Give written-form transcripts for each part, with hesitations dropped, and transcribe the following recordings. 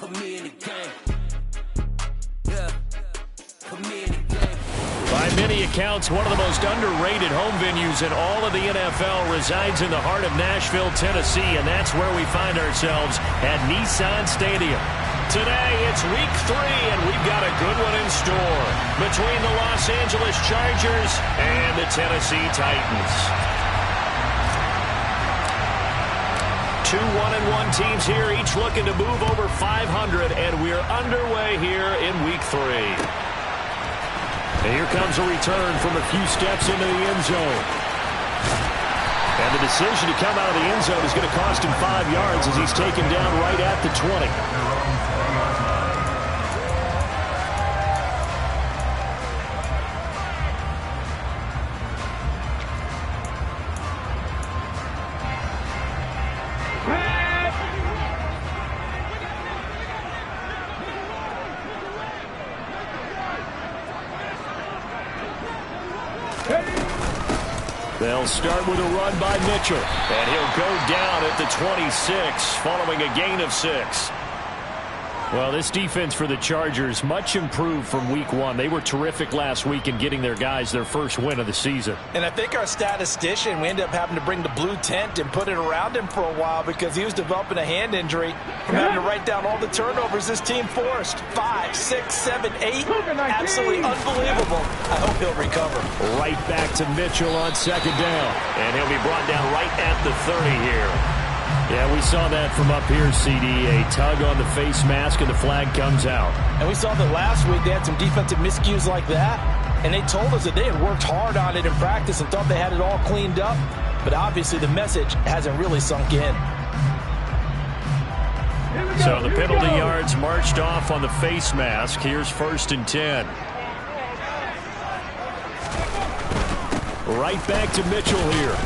By many accounts, one of the most underrated home venues in all of the NFL resides in the heart of Nashville, Tennessee, and that's where we find ourselves at Nissan Stadium. Today, it's week 3, and we've got a good one in store between the Los Angeles Chargers and the Tennessee Titans. 2 1-1 teams here, each looking to move over 500, and we're underway here in week 3. And here comes a return from a few steps into the end zone. And the decision to come out of the end zone is going to cost him 5 yards as he's taken down right at the 20. They'll start with a run by Mitchell. And he'll go down at the 26 following a gain of 6. Well, this defense for the Chargers, much improved from week 1. They were terrific last week in getting their guys their first win of the season. And I think our statistician, we ended up having to bring the blue tent and put it around him for a while because he was developing a hand injury from having to write down all the turnovers this team forced. 5, 6, 7, 8. Absolutely unbelievable. I hope he'll recover. Right back to Mitchell on second down. And he'll be brought down right at the 30 here. Yeah, we saw that from up here, CD. A tug on the face mask, and the flag comes out. And we saw that last week they had some defensive miscues like that, and they told us that they had worked hard on it in practice and thought they had it all cleaned up, but obviously the message hasn't really sunk in. So the penalty yards marched off on the face mask. Here's 1st and 10. Right back to Mitchell here.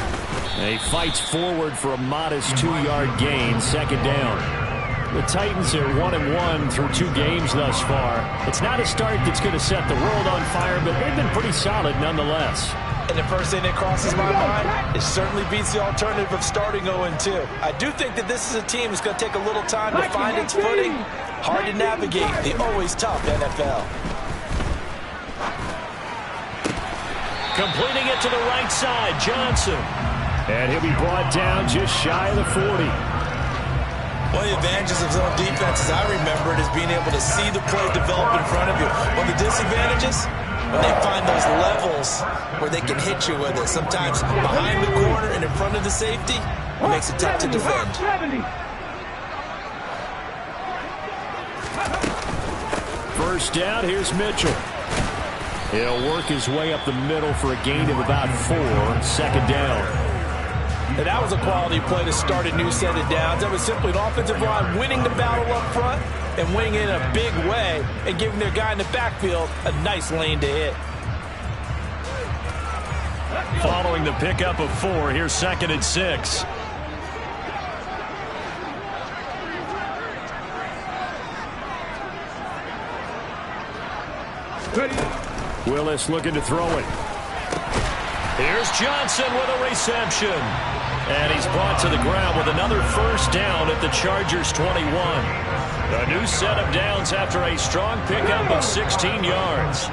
And he fights forward for a modest 2-yard gain, second down. The Titans are 1-1 through 2 games thus far. It's not a start that's going to set the world on fire, but they've been pretty solid nonetheless. And the first thing that crosses my mind, it certainly beats the alternative of starting 0-2. I do think that this is a team that's going to take a little time to find its footing. Hard to navigate the always tough NFL. Completing it to the right side, Johnson. And he'll be brought down just shy of the 40. One of the advantages of zone defense, as I remember it, is being able to see the play develop in front of you. One of the disadvantages, when they find those levels where they can hit you with it, sometimes behind the corner and in front of the safety, it makes it tough to defend. First down, here's Mitchell. He'll work his way up the middle for a gain of about 4, second down. And that was a quality play to start a new set of downs. That was simply an offensive line winning the battle up front and winning it in a big way and giving their guy in the backfield a nice lane to hit. Following the pickup of 4, here's 2nd and 6. Willis looking to throw it. Here's Johnson with a reception. And he's brought to the ground with another first down at the Chargers 21. A new set of downs after a strong pickup of 16 yards.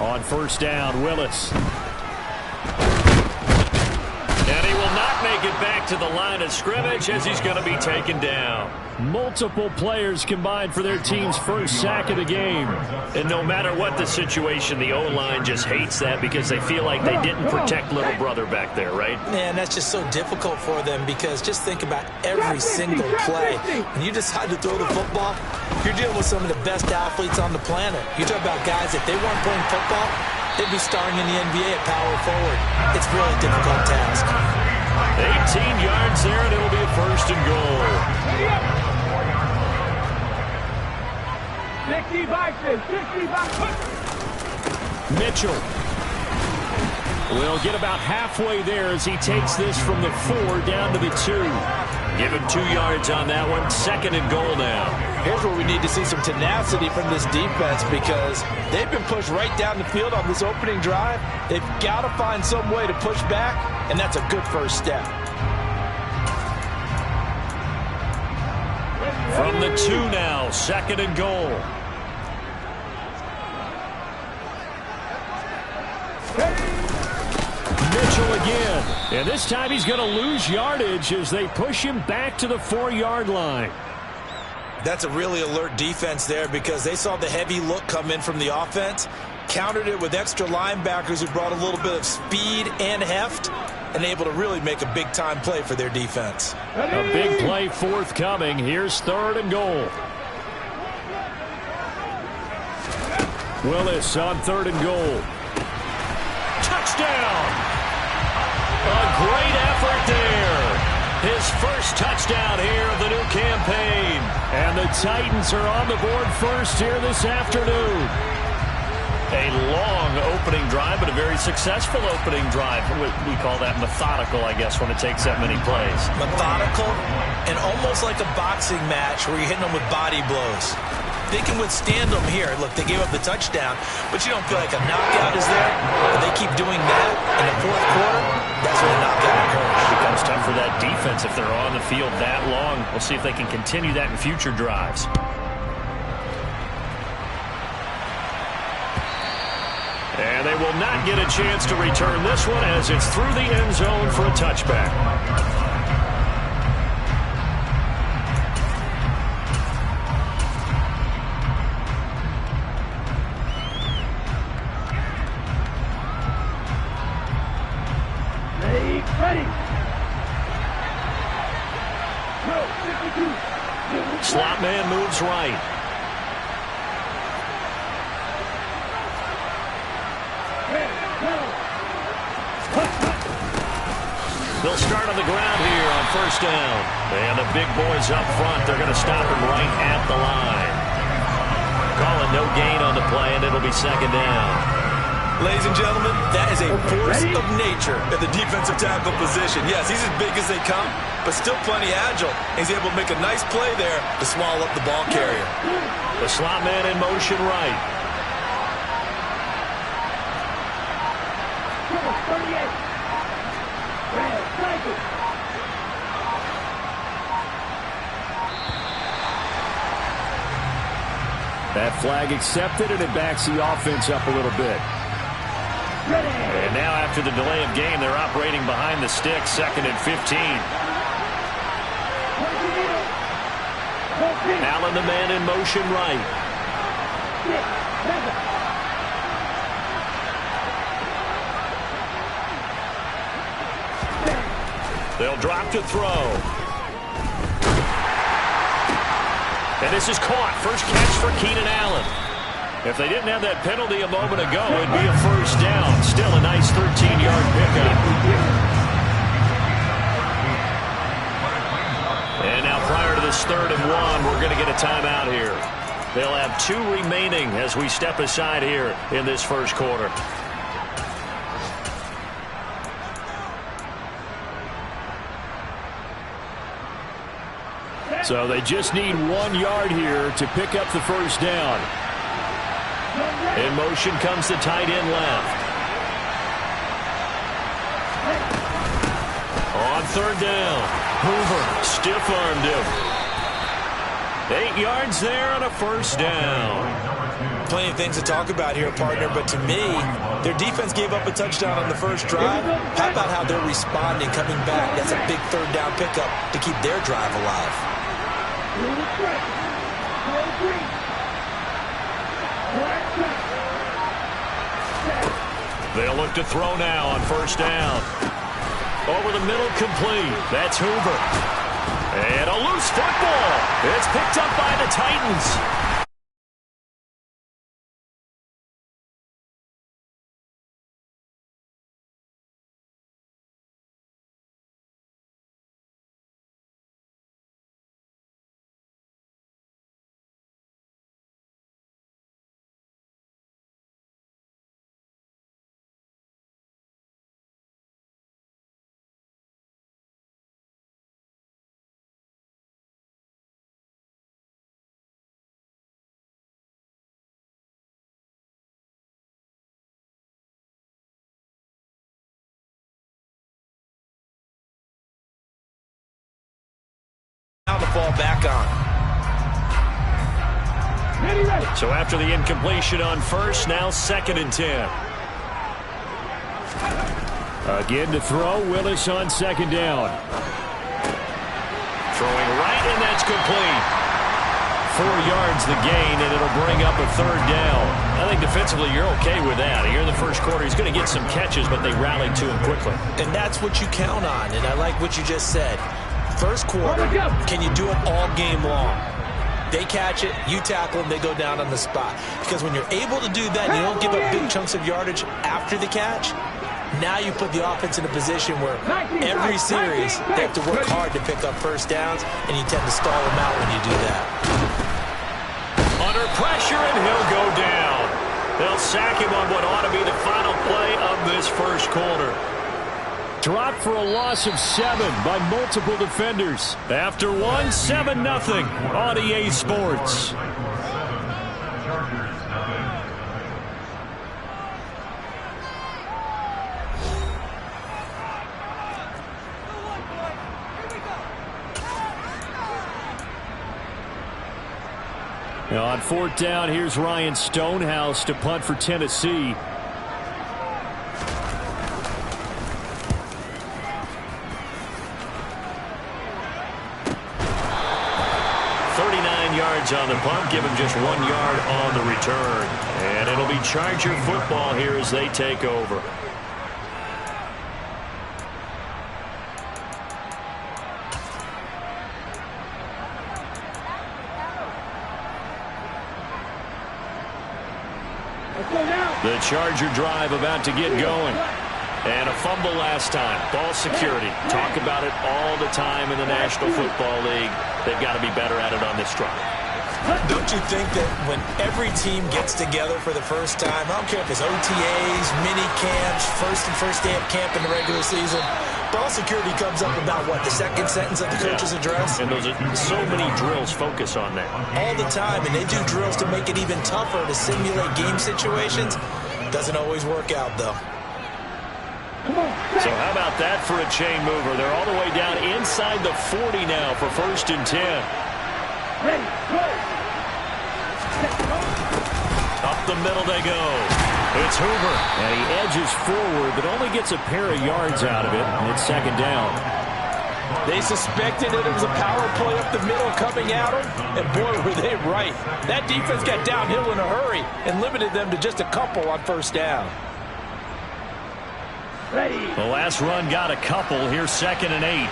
On first down, Willis. And he will not make it back to the line of scrimmage as he's going to be taken down. Multiple players combined for their team's first sack of the game. And no matter what the situation, the O-line just hates that because they feel like they didn't protect little brother back there, right? Man, that's just so difficult for them because just think about every single play. When you decide to throw the football, you're dealing with some of the best athletes on the planet. You talk about guys, if they weren't playing football, they'd be starring in the NBA at power forward. It's a really difficult task. 18 yards there, and it'll be a 1st and goal. Mitchell will get about halfway there as he takes this from the 4 down to the 2. Give him 2 yards on that one. 2nd and goal now. Here's where we need to see some tenacity from this defense because they've been pushed right down the field on this opening drive. They've got to find some way to push back, and that's a good first step. From the 2 now, 2nd and goal. Mitchell again. And this time he's going to lose yardage as they push him back to the 4-yard line. That's a really alert defense there because they saw the heavy look come in from the offense, countered it with extra linebackers who brought a little bit of speed and heft, and able to really make a big-time play for their defense. A big play forthcoming. Here's 3rd and goal. Willis on 3rd and goal. Touchdown! A great effort there. His first touchdown here of the new campaign. And the Titans are on the board first here this afternoon. A long opening drive, but a very successful opening drive. We call that methodical, I guess, when it takes that many plays. Methodical and almost like a boxing match where you're hitting them with body blows. They can withstand them here. Look, they gave up the touchdown, but you don't feel like a knockout is there. But they keep doing that in the 4th quarter. That's when the knockout occurs. It becomes tough for that defense if they're on the field that long. We'll see if they can continue that in future drives. And they will not get a chance to return this one as it's through the end zone for a touchback. Slot man moves right. They'll start on the ground here on 1st down. And the big boys up front, they're going to stop him right at the line. Calling no gain on the play, and it'll be 2nd down. Ladies and gentlemen, that is a force of nature at the defensive tackle position. Yes, he's as big as they come, but still plenty agile. He's able to make a nice play there to swallow up the ball carrier. The slot man in motion right. That flag accepted, and it backs the offense up a little bit. And now after the delay of game, they're operating behind the sticks, 2nd and 15. Allen, the man in motion right. They'll drop to throw. And this is caught. First catch for Keenan Allen. If they didn't have that penalty a moment ago, it'd be a 1st down. Still a nice 13-yard pickup. And now prior to this 3rd and 1, we're going to get a timeout here. They'll have 2 remaining as we step aside here in this 1st quarter. So they just need 1 yard here to pick up the 1st down. In motion comes the tight end left. On 3rd down, Hoover stiff-armed him. 8 yards there on a 1st down. Plenty of things to talk about here, partner, but to me, their defense gave up a touchdown on the 1st drive. How about how they're responding, coming back? That's a big 3rd down pickup to keep their drive alive. They'll look to throw now on 1st down. Over the middle, complete. That's Hoover. And a loose football. It's picked up by the Titans. ball back on. So after the incompletion on first, now 2nd and 10. Again to throw, Willis on 2nd down. Throwing right, and that's complete. 4 yards the gain, and it'll bring up a 3rd down. I think defensively you're okay with that. Here in the first quarter, he's going to get some catches, but they rallied to him quickly. And that's what you count on, and I like what you just said. First quarter, can you do it all game long? They catch it, you tackle them, they go down on the spot. Because when you're able to do that, you don't give up big chunks of yardage after the catch. Now you put the offense in a position where every series they have to work hard to pick up first downs, and you tend to stall them out when you do that. Under pressure, and he'll go down. They'll sack him on what ought to be the final play of this first quarter. Dropped for a loss of 7 by multiple defenders. After one, 7-0 on EA Sports. Now on 4th down, here's Ryan Stonehouse to punt for Tennessee. On the punt, give him just 1 yard on the return. And it'll be Charger football here as they take over. The Charger drive about to get going. And a fumble last time. Ball security. Talk about it all the time in the National Football League. They've got to be better at it on this drive. Don't you think that when every team gets together for the first time, I don't care if it's OTAs, mini camps, first day of camp in the regular season, ball security comes up about, what, the second sentence of the coach's address? And those are so many drills focus on that. All the time, and they do drills to make it even tougher to simulate game situations. Doesn't always work out, though. So how about that for a chain mover? They're all the way down inside the 40 now for 1st and 10. Ready, go. Up the middle they go. It's Hoover, and he edges forward, but only gets a pair of yards out of it, and it's 2nd down. They suspected that it was a power play up the middle coming at them, and boy, were they right. That defense got downhill in a hurry and limited them to just a couple on 1st down. Ready. The last run got a couple. Here's 2nd and 8.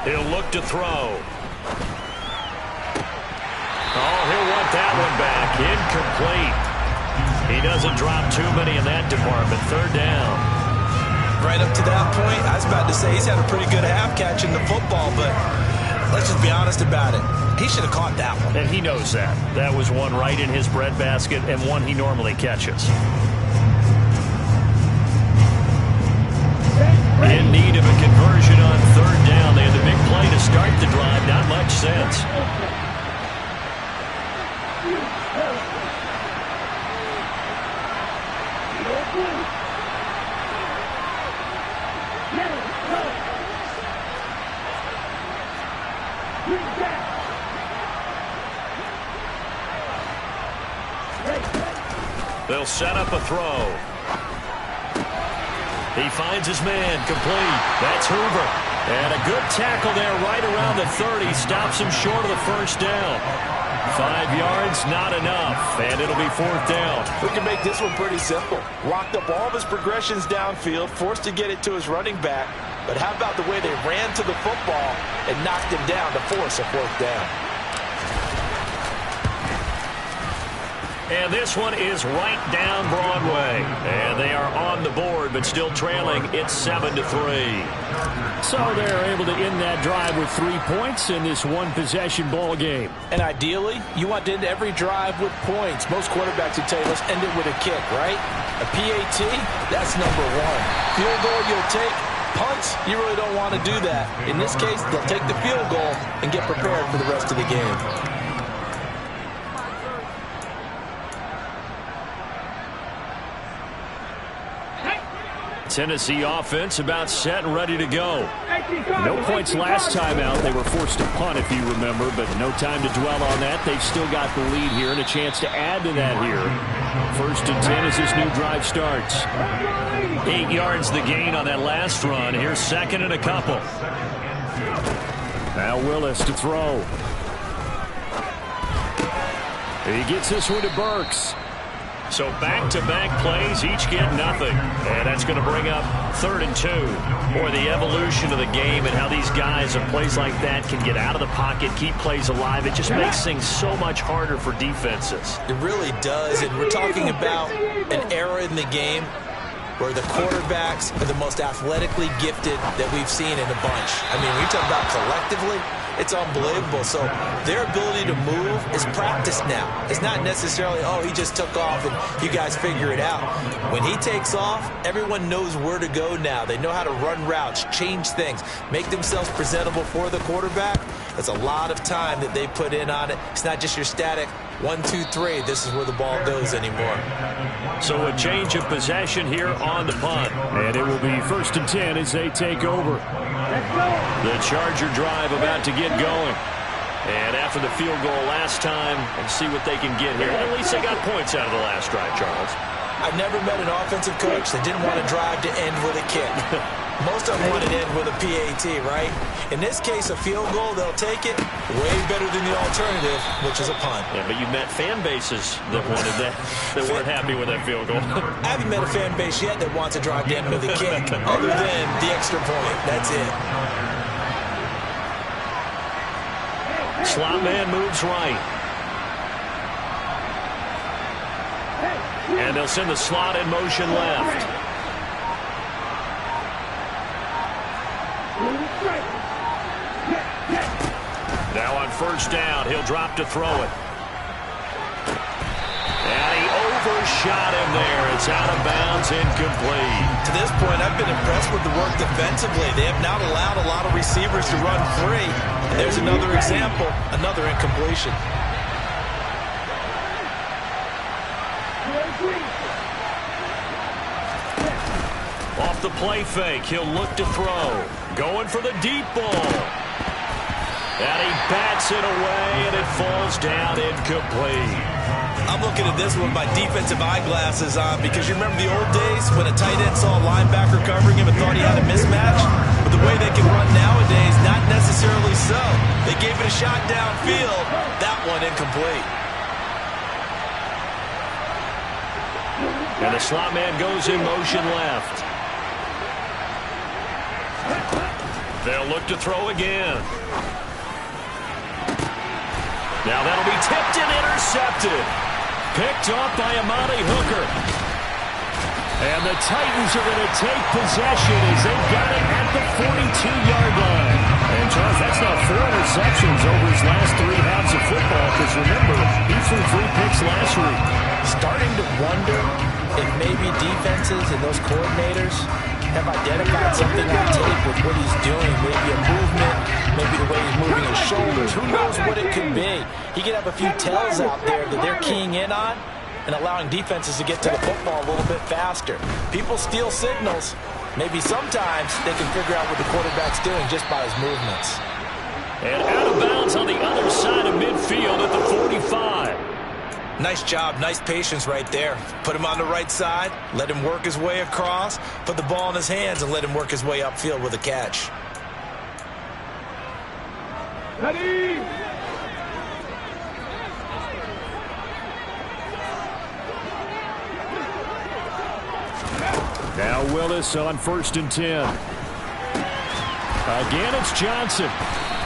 He'll look to throw. Oh, he'll want that one back. Incomplete. He doesn't drop too many in that department. 3rd down. Right up to that point, I was about to say he's had a pretty good half catching the football, but let's just be honest about it. He should have caught that one. And he knows that. That was one right in his breadbasket and one he normally catches. In need of a conversion on 3rd down. They had the big play to start the drive. Not much sense. They'll set up a throw. He finds his man, complete. That's Hoover. And a good tackle there right around the 30. Stops him short of the 1st down. 5 yards, not enough. And it'll be 4th down. We can make this one pretty simple. Locked up all of his progressions downfield, forced to get it to his running back. But how about the way they ran to the football and knocked him down to force a 4th down? And this one is right down Broadway. And they are on the board, but still trailing. It's 7-3. So they're able to end that drive with 3 points in this one-possession ball game. And ideally, you want to end every drive with points. Most quarterbacks would tell you, let's end it with a kick, right? A PAT, that's number 1. Field goal you'll take, Punts, you really don't want to do that. In this case, they'll take the field goal and get prepared for the rest of the game. Tennessee offense about set and ready to go. No points last time out. They were forced to punt, if you remember, but no time to dwell on that. They've still got the lead here and a chance to add to that here. 1st and 10 as this new drive starts. 8 yards the gain on that last run. Here's 2nd and a couple. Now Willis to throw. He gets this one to Burks. So back-to-back plays, each get nothing. And that's going to bring up 3rd and 2. Boy, the evolution of the game and how these guys on plays like that can get out of the pocket, keep plays alive. It just makes things so much harder for defenses. It really does. And we're talking about an era in the game where the quarterbacks are the most athletically gifted that we've seen in a bunch. I mean, when you talk about collectively, it's unbelievable. So their ability to move is practiced now. It's not necessarily, oh, he just took off and you guys figure it out. When he takes off, everyone knows where to go now. They know how to run routes, change things, make themselves presentable for the quarterback. That's a lot of time that they put in on it. It's not just your static 1, 2, 3. This is where the ball goes anymore. So a change of possession here on the punt. And it will be 1st and 10 as they take over. The Charger drive about to get going. And after the field goal last time, let's see what they can get here. At least they got points out of the last drive, Charles. I've never met an offensive coach that didn't want to drive to end with a kick. Most of them want to end with a PAT, right? In this case, a field goal, they'll take it way better than the alternative, which is a punt. Yeah, but you've met fan bases that wanted that, that weren't happy with that field goal. I haven't met a fan base yet that wants to drive to end with a kick, other than the extra point. That's it. Slot man moves right. And they'll send the slot in motion left. Now on 1st down, he'll drop to throw it. And he overshot him there. It's out of bounds, incomplete. To this point, I've been impressed with the work defensively. They have not allowed a lot of receivers to run free. And there's another example, another incompletion. Off the play fake, he'll look to throw. Going for the deep ball. And he bats it away, and it falls down incomplete. I'm looking at this with my defensive eyeglasses on because you remember the old days when a tight end saw a linebacker covering him and thought he had a mismatch? But the way they can run nowadays, not necessarily so. They gave it a shot downfield. That one incomplete. And the slot man goes in motion left. They'll look to throw again. Now that'll be tipped and intercepted. Picked off by Amani Hooker. And the Titans are going to take possession as they've got it at the 42-yard line. And, Charles, that's now 4 interceptions over his last 3 halves of football. Because, remember, he threw 3 picks last week. Starting to wonder if maybe defenses and those coordinators have identified something on tape with what he's doing. Maybe a movement, maybe the way he's moving his shoulders. Who knows what it could be? He could have a few tells out there that they're keying in on and allowing defenses to get to the football a little bit faster. People steal signals. Maybe sometimes they can figure out what the quarterback's doing just by his movements. And out of bounds on the other side of midfield at the 45. Nice job, nice patience right there. Put him on the right side, let him work his way across, put the ball in his hands and let him work his way upfield with a catch. Ready? Now Willis on 1st and 10. Again, it's Johnson.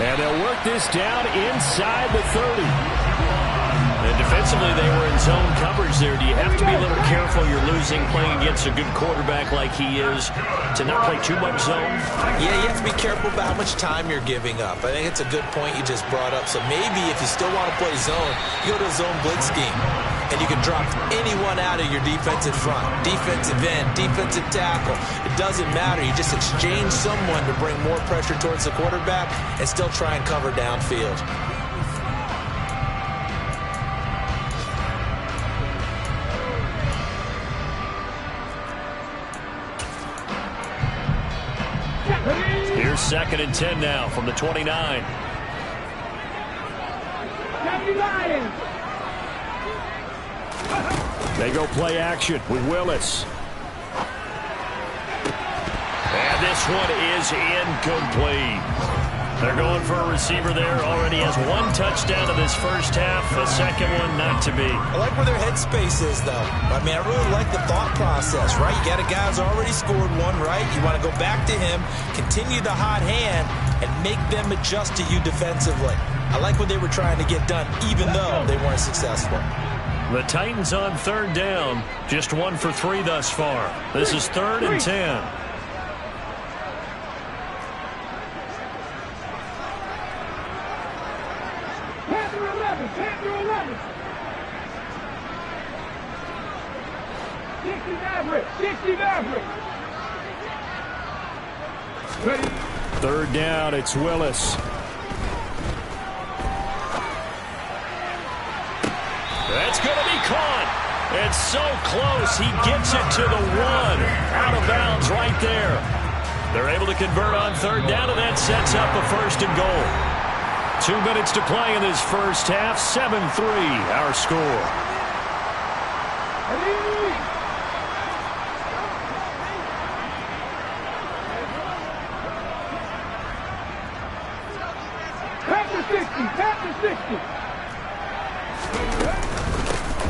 And they'll work this down inside the 30. And defensively, they were in zone coverage there. Do you have to be a little careful? You're losing playing against a good quarterback like he is to not play too much zone? Yeah, you have to be careful about how much time you're giving up. I think it's a good point you just brought up. So maybe if you still want to play zone, you go to a zone blitz scheme. and you can drop anyone out of your defensive front. Defensive end, defensive tackle. It doesn't matter. You just exchange someone to bring more pressure towards the quarterback and still try and cover downfield. Here's 2nd and 10 now from the 29. They go play action with Willis. And this one is incomplete. They're going for a receiver there. Already has 1 touchdown in this first half. The second one not to be. I like where their headspace is, though. I mean, I really like the thought process, right? You got a guy who's already scored one, right? You want to go back to him, continue the hot hand, and make them adjust to you defensively. I like what they were trying to get done, even though they weren't successful. The Titans on 3rd down. Just 1 for 3 thus far. This is 3rd and 10. Ready. 3rd down, it's Willis. That's going to be caught. It's so close. He gets it to the 1. Out of bounds right there. They're able to convert on 3rd down, and that sets up a 1st and goal. 2 minutes to play in this first half. 7-3 our score.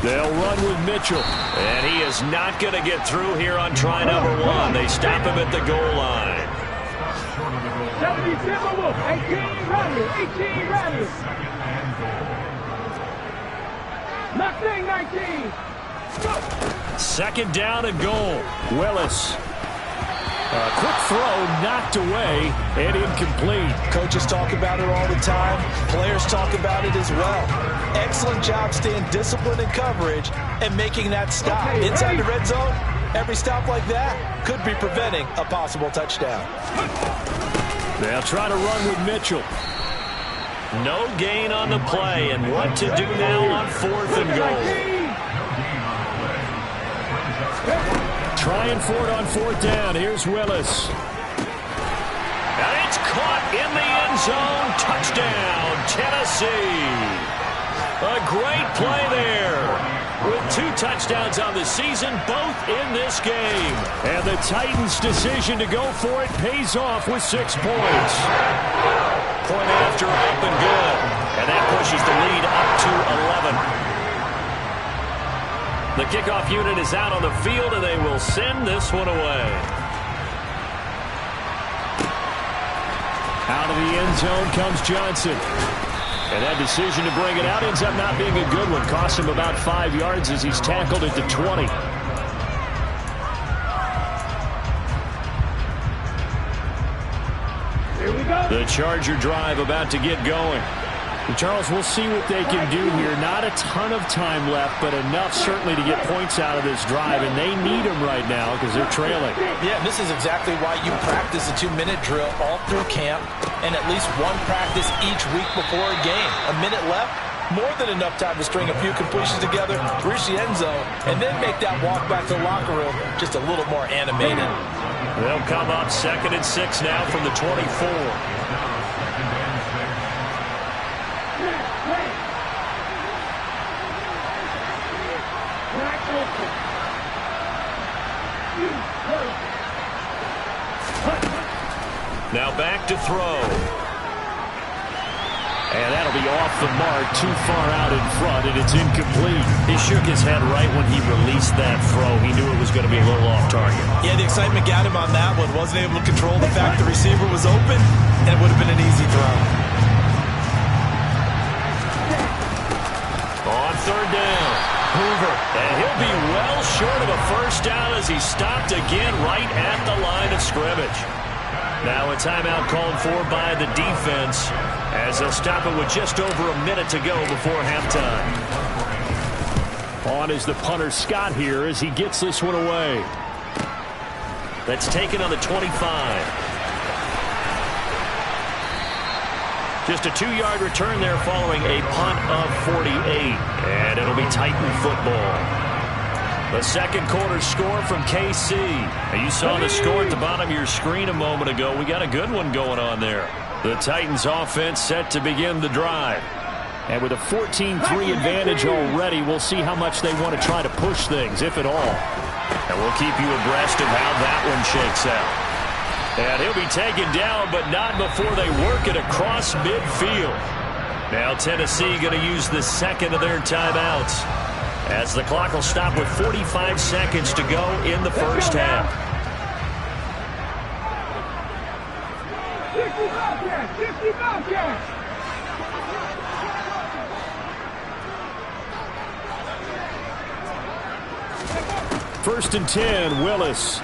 They'll run with Mitchell. And he is not going to get through here on try number 1. They stop him at the goal line. 18 runners. 19. 2nd down and goal. Willis. A quick throw knocked away and incomplete. Coaches talk about it all the time. Players talk about it as well. Excellent job staying disciplined in coverage and making that stop. Inside the red zone, every stop like that could be preventing a possible touchdown. They'll try to run with Mitchell. No gain on the play, and what to do now on 4th and goal. Trying for it on 4th down. Here's Willis. And it's caught in the end zone. Touchdown, Tennessee. A great play there. With 2 touchdowns on the season, both in this game. And the Titans' decision to go for it pays off with 6 points. Point after up and good. And that pushes the lead up to 11. The kickoff unit is out on the field, and they will send this one away. Out of the end zone comes Johnson. And that decision to bring it out ends up not being a good one. Costs him about 5 yards as he's tackled at the 20. Here we go. The Charger drive about to get going. And Charles, we'll see what they can do here. Not a ton of time left, but enough certainly to get points out of this drive, and they need them right now because they're trailing. Yeah, this is exactly why you practice a 2-minute drill all through camp and at least 1 practice each week before a game. A minute left, more than enough time to string a few completions together, reach the end zone, and then make that walk back to the locker room just a little more animated. They'll come up 2nd and 6 now from the 24. Now back to throw. And that'll be off the mark, too far out in front, and it's incomplete. He shook his head right when he released that throw. He knew it was going to be a little off target. Yeah, the excitement got him on that one. Wasn't able to control the fact the receiver was open, and it would have been an easy throw. On 3rd down, Hoover. And he'll be well short of a 1st down as he stopped again right at the line of scrimmage. Now a timeout called for by the defense as they'll stop it with just over a minute to go before halftime. On is the punter Scott here as he gets this one away. That's taken on the 25. Just a 2-yard return there following a punt of 48. And it'll be Titan football. The second quarter score from KC. Now you saw the score at the bottom of your screen a moment ago. We got a good one going on there. The Titans offense set to begin the drive. And with a 14-3 advantage already, we'll see how much they want to try to push things, if at all. And we'll keep you abreast of how that one shakes out. And he'll be taken down, but not before they work it across midfield. Now Tennessee going to use the second of their timeouts, as the clock will stop with 45 seconds to go in the first half. 60 Bobcats! First and 10, Willis.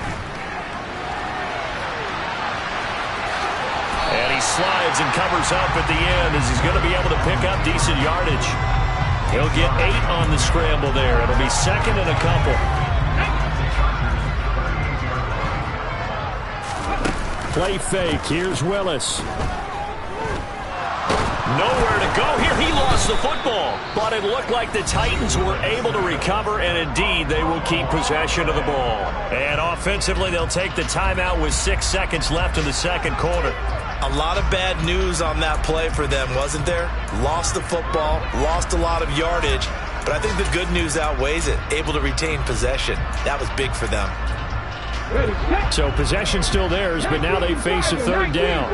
And he slides and covers up at the end as he's going to be able to pick up decent yardage. He'll get 8 on the scramble there. It'll be second and a couple. Play fake. Here's Willis. Nowhere to go here. He lost the football. But it looked like the Titans were able to recover, and indeed they will keep possession of the ball. And offensively, they'll take the timeout with 6 seconds left in the second quarter. A lot of bad news on that play for them, wasn't there? Lost the football, lost a lot of yardage, but I think the good news outweighs it. Able to retain possession. That was big for them. So possession still theirs, but now they face a third down.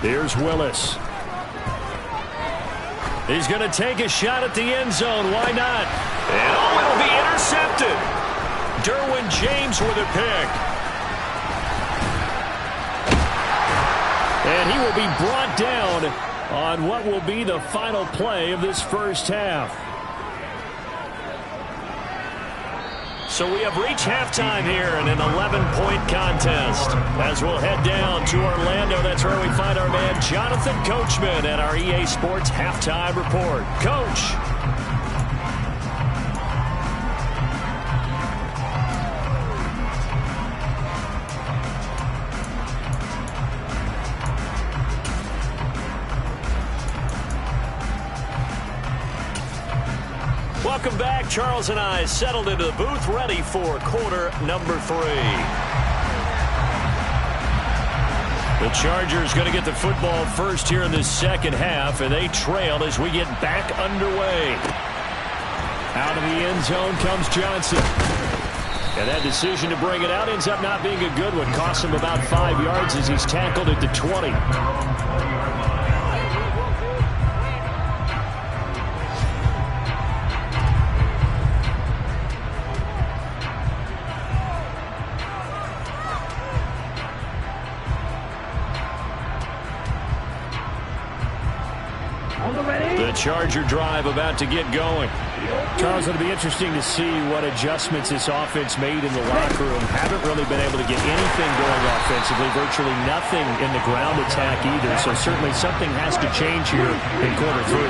Here's Willis. He's going to take a shot at the end zone. Why not? And it'll be intercepted. Derwin James with a pick. And he will be brought down on what will be the final play of this first half. So we have reached halftime here in an 11-point contest. As we'll head down to Orlando, that's where we find our man Jonathan Coachman at our EA Sports Halftime Report. Coach. Welcome back. Charles and I settled into the booth, ready for quarter number 3. The Chargers going to get the football first here in this second half, and they trail as we get back underway. Out of the end zone comes Johnson. And that decision to bring it out ends up not being a good one. Costs him about 5 yards as he's tackled at the 20. The Charger drive about to get going. Charles, it'll be interesting to see what adjustments this offense made in the locker room. Haven't really been able to get anything going offensively. Virtually nothing in the ground attack either. So certainly something has to change here in quarter 3.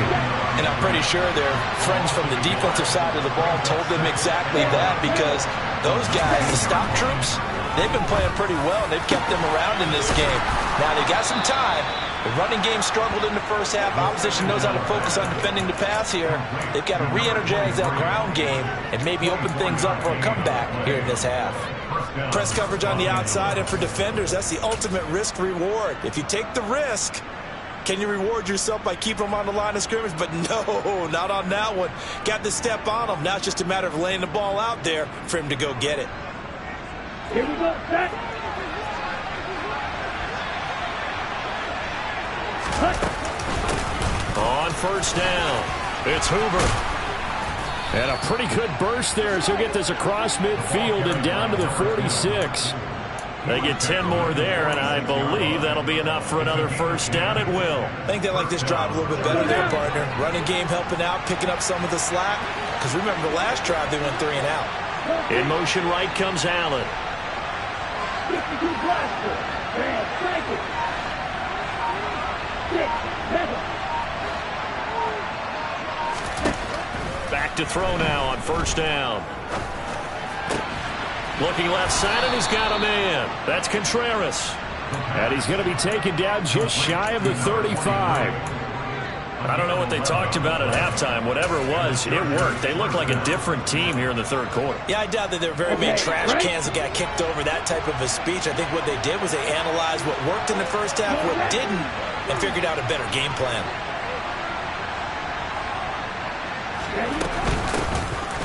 And I'm pretty sure their friends from the defensive side of the ball told them exactly that, because those guys, the stop troops, they've been playing pretty well. They've kept them around in this game. Now they got some time. The running game struggled in the first half. Opposition knows how to focus on defending the pass here. They've got to re-energize that ground game and maybe open things up for a comeback here in this half. Press coverage on the outside, and for defenders, that's the ultimate risk-reward. If you take the risk, can you reward yourself by keeping them on the line of scrimmage? But no, not on that one. Got to step on them. Now it's just a matter of laying the ball out there for him to go get it. Here we go, set. On first down, it's Hoover. And a pretty good burst there as he'll get this across midfield and down to the 46. They get 10 more there, and I believe that'll be enough for another first down. It will. I think they like this drive a little bit better there, partner. Running game helping out, picking up some of the slack. Because remember, the last drive they went 3 and out. In motion right comes Allen. 52 blaster. And strike it. 6, 7. Back to throw now on first down. Looking left side, and he's got a man. That's Contreras. And he's going to be taken down just shy of the 35. I don't know what they talked about at halftime. Whatever it was, it worked. They look like a different team here in the third quarter. Yeah, I doubt that there are very many trash cans that got kicked over, that type of a speech. I think what they did was they analyzed what worked in the first half, what didn't, and figured out a better game plan.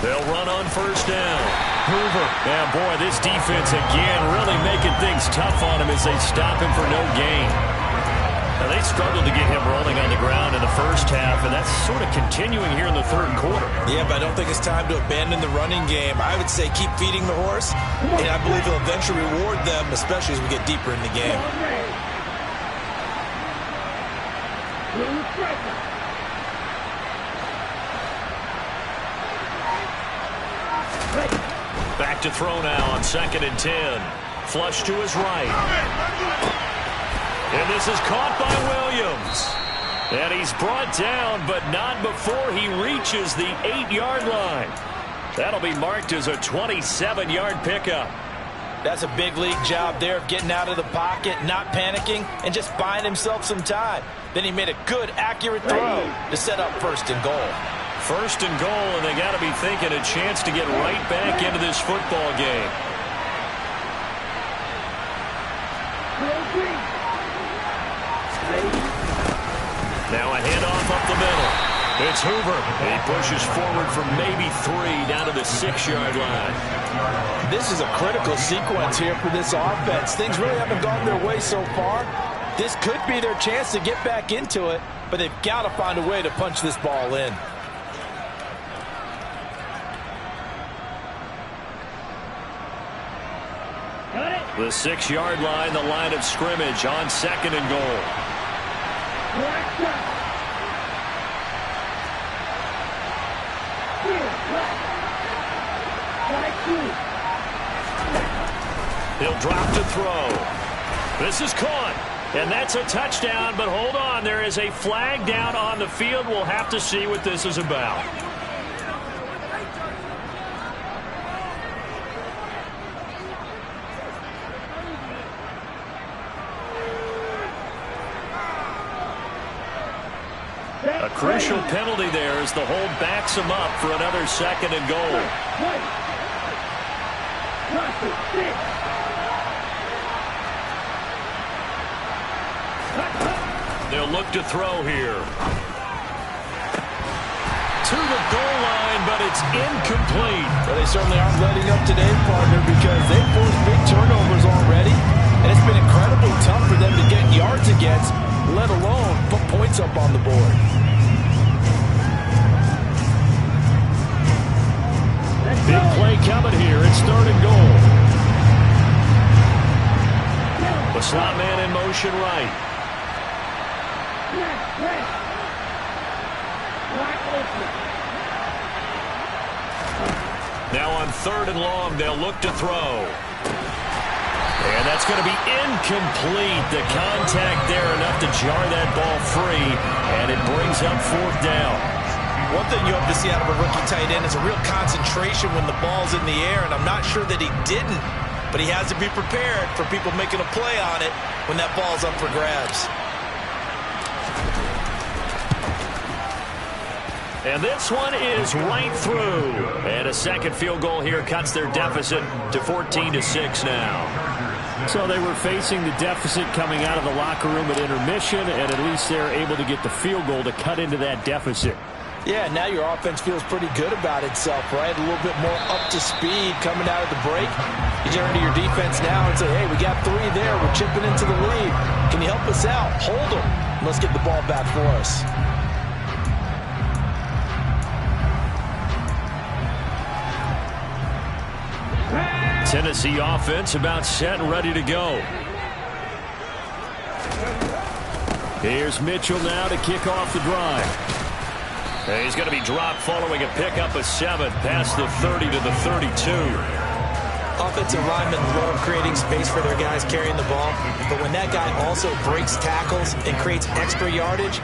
They'll run on first down. Hoover. Yeah, boy, this defense again really making things tough on him as they stop him for no gain. Now, they struggled to get him rolling on the ground in the first half, and that's sort of continuing here in the third quarter. Yeah, but I don't think it's time to abandon the running game. I would say keep feeding the horse, and I believe he'll eventually reward them, especially as we get deeper in the game. Back to throw now on 2nd and 10. Flush to his right. And this is caught by Williams. And he's brought down, but not before he reaches the 8-yard line. That'll be marked as a 27-yard pickup. That's a big league job there of getting out of the pocket, not panicking, and just buying himself some time. Then he made a good, accurate throw to set up 1st and goal. 1st and goal, and they got to be thinking a chance to get right back into this football game. Now a handoff up the middle. It's Hoover. He pushes forward for maybe 3 down to the 6-yard line. This is a critical sequence here for this offense. Things really haven't gone their way so far. This could be their chance to get back into it, but they've got to find a way to punch this ball in. The 6-yard line, the line of scrimmage on 2nd and goal. He'll drop to throw. This is caught, and that's a touchdown, but hold on. There is a flag down on the field. We'll have to see what this is about. A crucial penalty there as the hold backs him up for another 2nd and goal. They'll look to throw here. To the goal line, but it's incomplete. Well, they certainly aren't letting up today, partner, because they've forced big turnovers already, and it's been incredibly tough for them to get yards against, let alone put points up on the board. Big play coming here. It's 3rd and goal. The slot man in motion right. Now on 3rd and long, they'll look to throw. And that's going to be incomplete. The contact there enough to jar that ball free, and it brings up 4th down. One thing you hope to see out of a rookie tight end is a real concentration when the ball's in the air, and I'm not sure that he didn't, but he has to be prepared for people making a play on it when that ball's up for grabs. And this one is right through. And a 2nd field goal here cuts their deficit to 14-6 now. So they were facing the deficit coming out of the locker room at intermission, and at least they're able to get the field goal to cut into that deficit. Yeah, now your offense feels pretty good about itself, right? A little bit more up to speed coming out of the break. You turn to your defense now and say, hey, we got 3 there. We're chipping into the lead. Can you help us out? Hold them. Let's get the ball back for us. Tennessee offense about set and ready to go. Here's Mitchell now to kick off the drive. And he's going to be dropped following a pickup of 7 past the 30 to the 32. Offensive linemen love creating space for their guys carrying the ball, but when that guy also breaks tackles and creates extra yardage,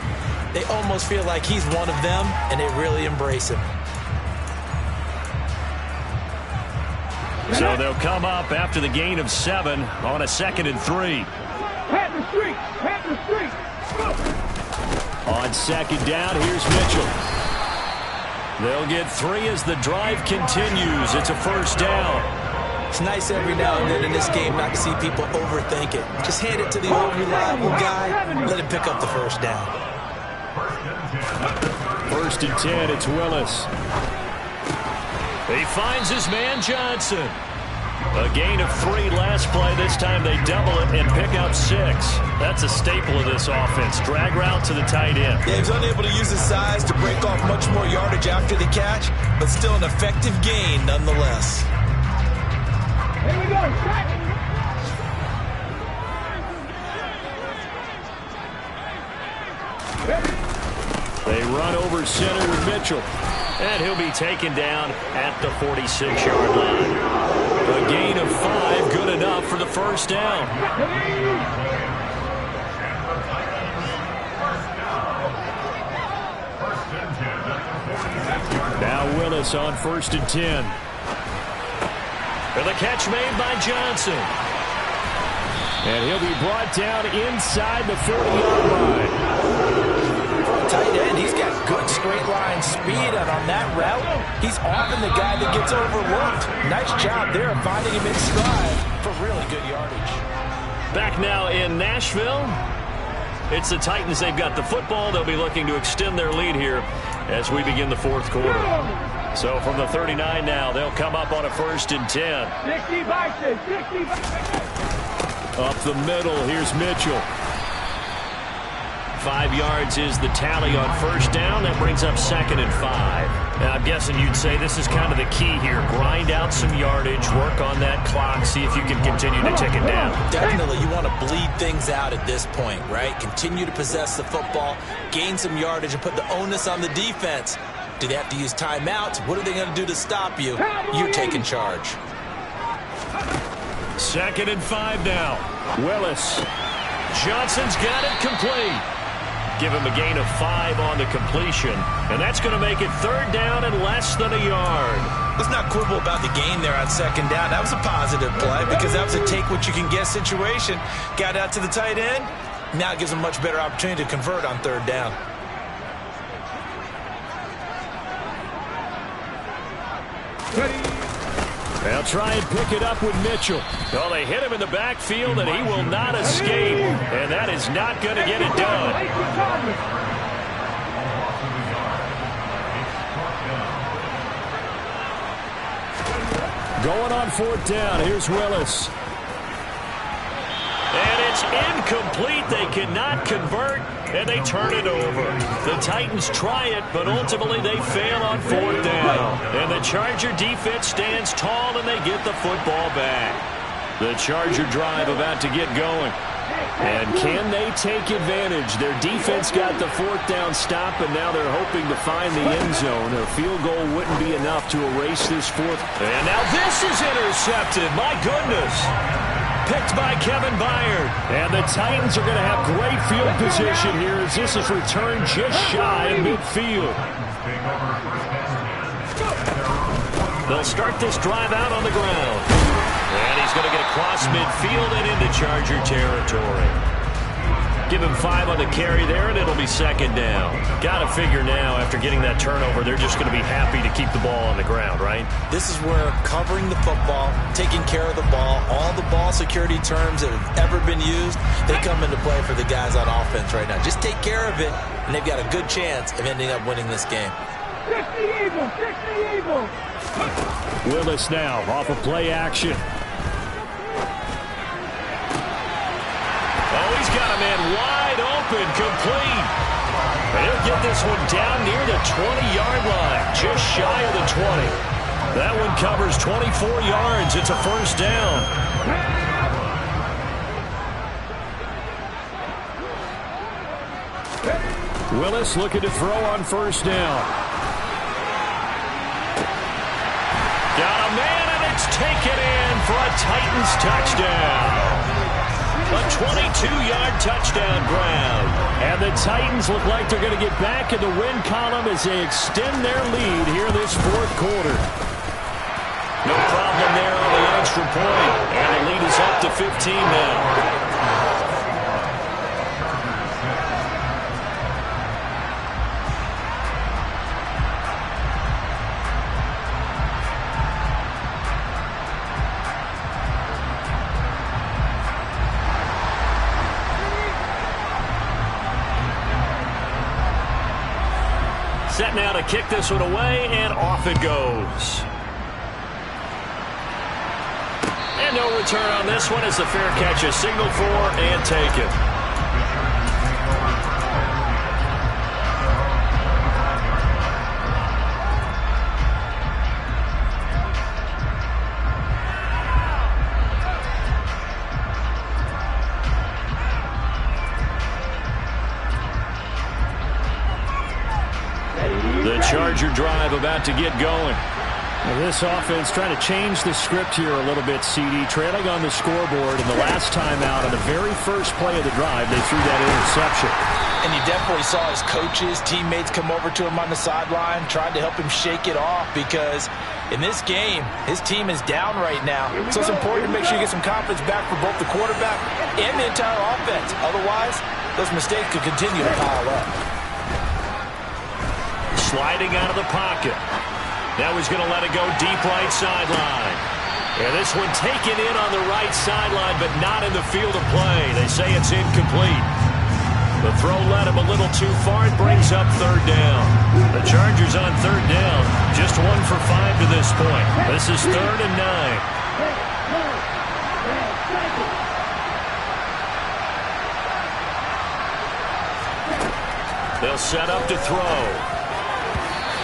they almost feel like he's one of them, and they really embrace him. So they'll come up after the gain of 7 on a 2nd and 3. Pat the street. Pat the street. On 2nd down, here's Mitchell. They'll get 3 as the drive continues. It's a 1st down. It's nice every now and then in this game not to see people overthink it. Just hand it to the old reliable guy. Let him pick up the 1st down. 1st and 10, it's Willis. He finds his man Johnson. A gain of 3 last play. This time they double it and pick up 6. That's a staple of this offense. Drag route to the tight end. Yeah, he was unable to use his size to break off much more yardage after the catch, but still an effective gain nonetheless. Here we go. Shot. They run over center with Mitchell. And he'll be taken down at the 46-yard line. A gain of 5, good enough for the 1st down. Now Willis on 1st and 10. And the catch made by Johnson. And he'll be brought down inside the 40-yard line. Tight end, he's got good straight line speed, and on that route, he's often the guy that gets overlooked. Nice job there of finding him in stride for really good yardage. Back now in Nashville. It's the Titans. They've got the football. They'll be looking to extend their lead here as we begin the 4th quarter. So from the 39 now, they'll come up on a 1st and 10. 60 Bison. 60 Bison. Up the middle, here's Mitchell. 5 yards is the tally on 1st down. That brings up 2nd and 5. Now, I'm guessing you'd say this is kind of the key here. Grind out some yardage, work on that clock, see if you can continue to tick it down. Definitely, you want to bleed things out at this point, right? Continue to possess the football, gain some yardage, and put the onus on the defense. Do they have to use timeouts? What are they going to do to stop you? You're taking charge. 2nd and 5 now. Willis. Johnson's got it complete. Give him a gain of 5 on the completion. And that's going to make it 3rd down and less than a yard. Let's not quibble about the gain there on 2nd down. That was a positive play because that was a take-what-you-can-get situation. Got out to the tight end. Now it gives him much better opportunity to convert on 3rd down. They'll try and pick it up with Mitchell. Well, they hit him in the backfield, and he will not escape. And that is not going to get it done. Going on 4th down. Here's Willis. And it's incomplete. They cannot convert, and they turn it over. The Titans try it, but ultimately they fail on 4th down. And the Charger defense stands tall, and they get the football back. The Charger drive about to get going. And can they take advantage? Their defense got the 4th down stop, and now they're hoping to find the end zone. A field goal wouldn't be enough to erase this 4th. And now this is intercepted. My goodness. Picked by Kevin Byard. And the Titans are going to have great field position here as this is returned just shy of midfield. They'll start this drive out on the ground. And he's going to get across midfield and into Charger territory. Give him 5 on the carry there, and it'll be 2nd down. Got to figure now, after getting that turnover, they're just going to be happy to keep the ball on the ground, right? This is where covering the football, taking care of the ball, all the ball security terms that have ever been used, they come into play for the guys on offense right now. Just take care of it, and they've got a good chance of ending up winning this game. 60 Eagles. 60 Eagles. Willis now off of play action. Oh, he's got a man wide open, complete. And he'll get this one down near the 20-yard line, just shy of the 20. That one covers 24 yards. It's a 1st down. Willis looking to throw on 1st down. Got a man, and it's taken in for a Titans touchdown. A 22-yard touchdown grab. And the Titans look like they're going to get back in the win column as they extend their lead here this 4th quarter. No problem there on the extra point, and the lead is up to 15 now. Set now to kick this one away, and off it goes. And no return on this one as the fair catch is signaled for and taken. The Charger drive about to get going. Well, this offense trying to change the script here a little bit, CD. Trailing on the scoreboard, and the last time out on the very first play of the drive, they threw that interception. And you definitely saw his coaches, teammates come over to him on the sideline, tried to help him shake it off because in this game, his team is down right now. So it's important to make sure you get some confidence back for both the quarterback and the entire offense. Otherwise, those mistakes could continue to pile up. Sliding out of the pocket. Now he's going to let it go deep right sideline. And this one taken in on the right sideline, but not in the field of play. They say it's incomplete. The throw led him a little too far. It brings up third down. The Chargers on third down. Just 1 for 5 to this point. This is 3rd and 9. They'll set up to throw.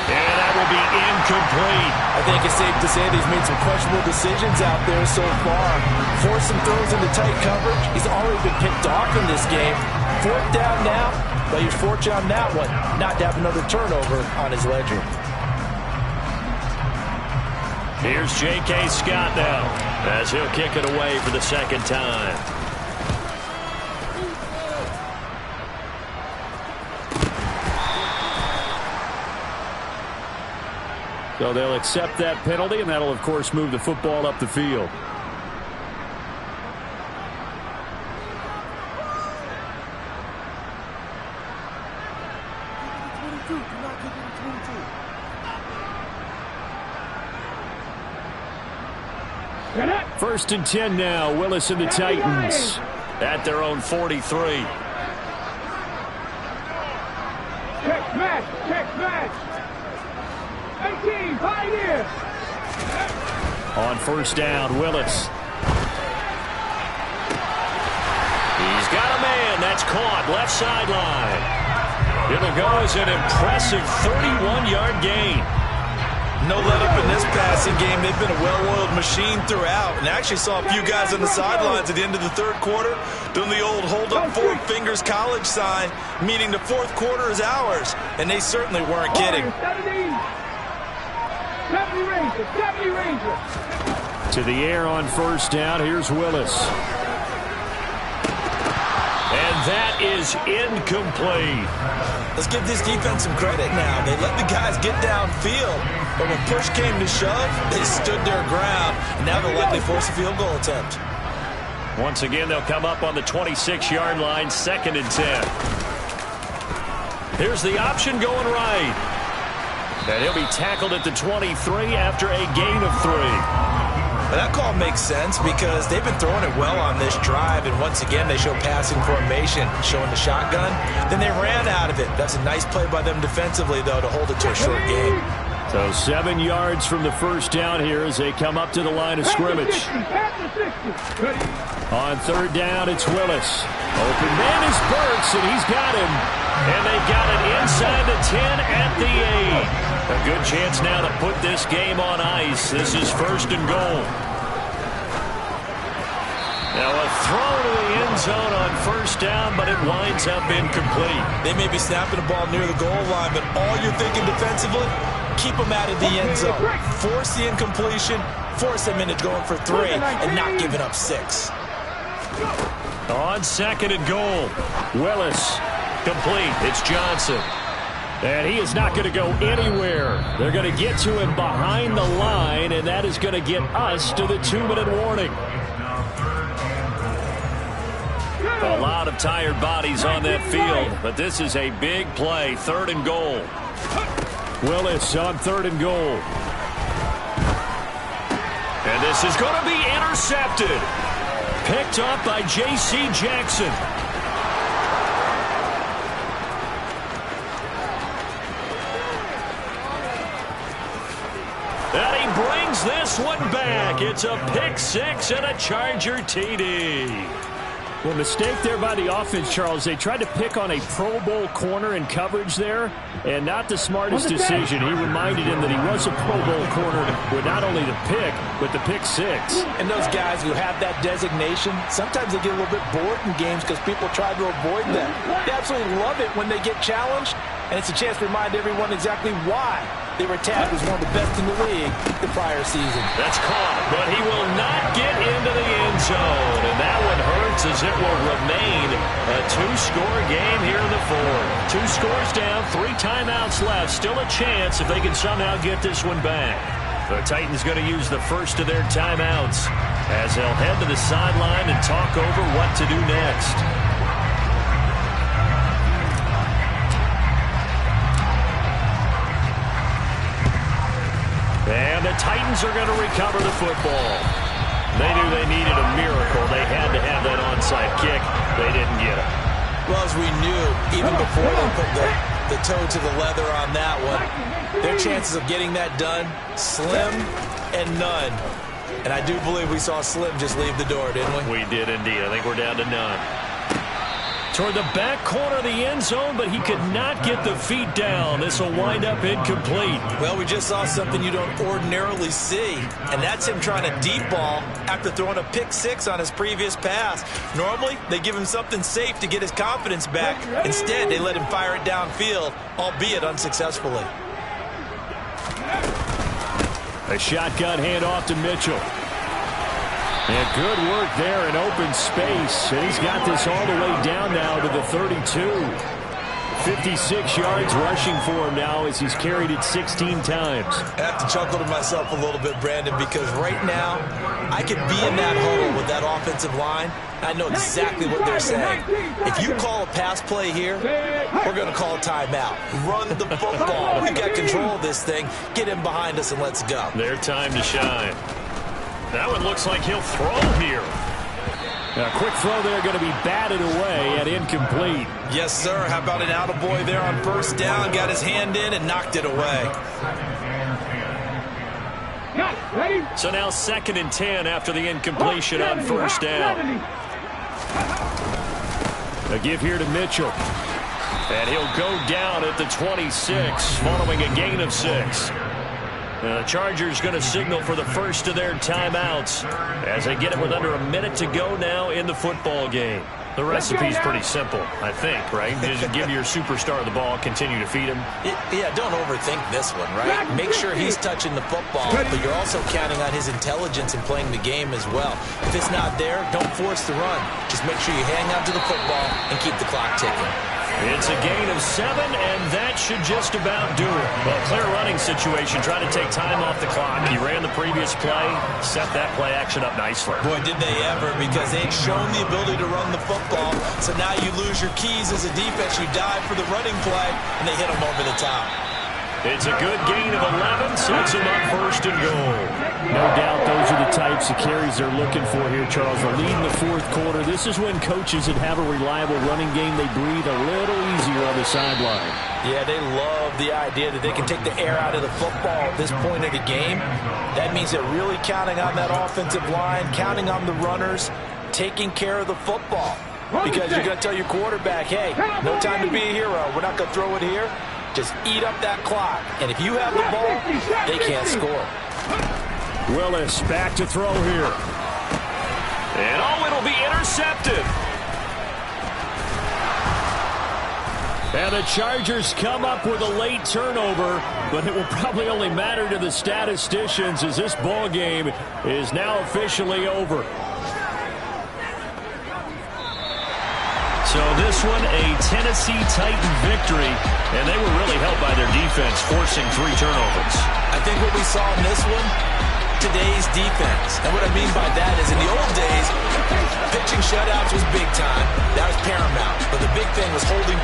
And that will be incomplete. I think it's safe to say that he's made some questionable decisions out there so far. Forced some throws into tight coverage. He's already been picked off in this game. 4th down now, but he's fortunate on that one not to have another turnover on his ledger. Here's J.K. Scott now as he'll kick it away for the second time. So they'll accept that penalty, and that'll, of course, move the football up the field. First and 10 now. Willis and the Titans at their own 43. Check match, check match. 18, Pioneer. On first down, Willis. He's got a man. That's caught. Left sideline. It'll go as an impressive 31-yard gain. No let-up in this passing game. They've been a well-oiled machine throughout. And actually saw a few guys on the sidelines at the end of the third quarter doing the old hold-up 4 fingers college sign, meaning the fourth quarter is ours. And they certainly weren't kidding. 70 Ranger. To the air on first down. Here's Willis. And that is incomplete. Let's give this defense some credit now. They let the guys get downfield, but when push came to shove, they stood their ground, and now they'll likely force a field goal attempt. Once again, they'll come up on the 26-yard line, 2nd and 10. Here's the option going right. And he'll be tackled at the 23 after a gain of 3. But that call makes sense because they've been throwing it well on this drive, and once again they show passing formation, showing the shotgun. Then they ran out of it. That's a nice play by them defensively, though, to hold it to a short game. So 7 yards from the first down here as they come up to the line of scrimmage. On third down, it's Willis. Open man is Burks, and he's got him. And they've got it inside the 10 at the 8. A good chance now to put this game on ice. This is 1st and goal. Now a throw to the end zone on first down, but it winds up incomplete. They may be snapping the ball near the goal line, but all you're thinking defensively, keep them out of the end zone. Force the incompletion, force them into going for 3, and not giving up 6. On 2nd and goal, Willis complete. It's Johnson. And he is not going to go anywhere. They're going to get to him behind the line, and that is going to get us to the 2-minute warning. A lot of tired bodies on that field, but this is a big play. 3rd and goal. Willis on 3rd and goal. And this is going to be intercepted. Picked up by J.C. Jackson. And he brings this one back. It's a pick 6 and a Charger TD. Well, mistake there by the offense, Charles. They tried to pick on a Pro Bowl corner in coverage there, and not the smartest decision. He reminded him that he was a Pro Bowl corner with not only the pick, but the pick 6. And those guys who have that designation, sometimes they get a little bit bored in games because people try to avoid them. They absolutely love it when they get challenged, and it's a chance to remind everyone exactly why they were tagged as one of the best in the league the prior season. That's caught, but he will not get into the end zone. And that one hurts as it will remain a 2-score game here in the 4th. 2 scores down, 3 timeouts left. Still a chance if they can somehow get this one back. The Titans going to use the first of their timeouts as they'll head to the sideline and talk over what to do next. And the Titans are going to recover the football. They knew they needed a miracle. They had to have that onside kick. They didn't get it. Well, as we knew, even before they put the toe to the leather on that one, their chances of getting that done, slim and none. And I do believe we saw Slim just leave the door, didn't we? We did indeed. I think we're down to none. Toward the back corner of the end zone, but he could not get the feet down. This will wind up incomplete. Well, we just saw something you don't ordinarily see, and that's him trying to deep ball after throwing a pick 6 on his previous pass. Normally, they give him something safe to get his confidence back. Instead, they let him fire it downfield, albeit unsuccessfully. A shotgun handoff to Mitchell. And good work there in open space. And he's got this all the way down now to the 32. 56 yards rushing for him now as he's carried it 16 times. I have to chuckle to myself a little bit, Brandon, because right now I could be in that huddle with that offensive line. I know exactly what they're saying. If you call a pass play here, we're going to call a timeout. Run the football. We've got control of this thing. Get him behind us and let's go. Their time to shine. That one looks like he'll throw here. A quick throw there going to be batted away and incomplete. Yes, sir. How about an attaboy there on first down? Got his hand in and knocked it away. So now 2nd and 10 after the incompletion on first down. A give here to Mitchell. And he'll go down at the 26 following a gain of 6. The Chargers going to signal for the first of their timeouts as they get it with under a minute to go now in the football game. The recipe's pretty simple, I think, right? Just give your superstar the ball, continue to feed him. Yeah, don't overthink this one, right? Make sure he's touching the football, but you're also counting on his intelligence in playing the game as well. If it's not there, don't force the run. Just make sure you hang on to the football and keep the clock ticking. It's a gain of 7, and that should just about do it. Well, clear running situation, trying to take time off the clock. He ran the previous play, set that play action up nicely. Boy, did they ever, because they'd shown the ability to run the football. So now you lose your keys as a defense. You dive for the running play, and they hit them over the top. It's a good gain of 11, sets him up 1st and goal. No doubt those are the types of carries they're looking for here, Charles. The lead in the 4th quarter. This is when coaches that have a reliable running game, they breathe a little easier on the sideline. Yeah, they love the idea that they can take the air out of the football at this point of the game. That means they're really counting on that offensive line, counting on the runners, taking care of the football. Because you're going to tell your quarterback, hey, no time to be a hero. We're not going to throw it here. Just eat up that clock. And if you have the ball, they can't score. Willis back to throw here. And it'll be intercepted. And the Chargers come up with a late turnover, but it will probably only matter to the statisticians as this ball game is now officially over. So this one, a Tennessee Titan victory, and they were really helped by their defense, forcing 3 turnovers. I think what we saw in this one, today's defense. And what I mean by that is in the old days, pitching shutouts was big time. That was paramount. But the big thing was holding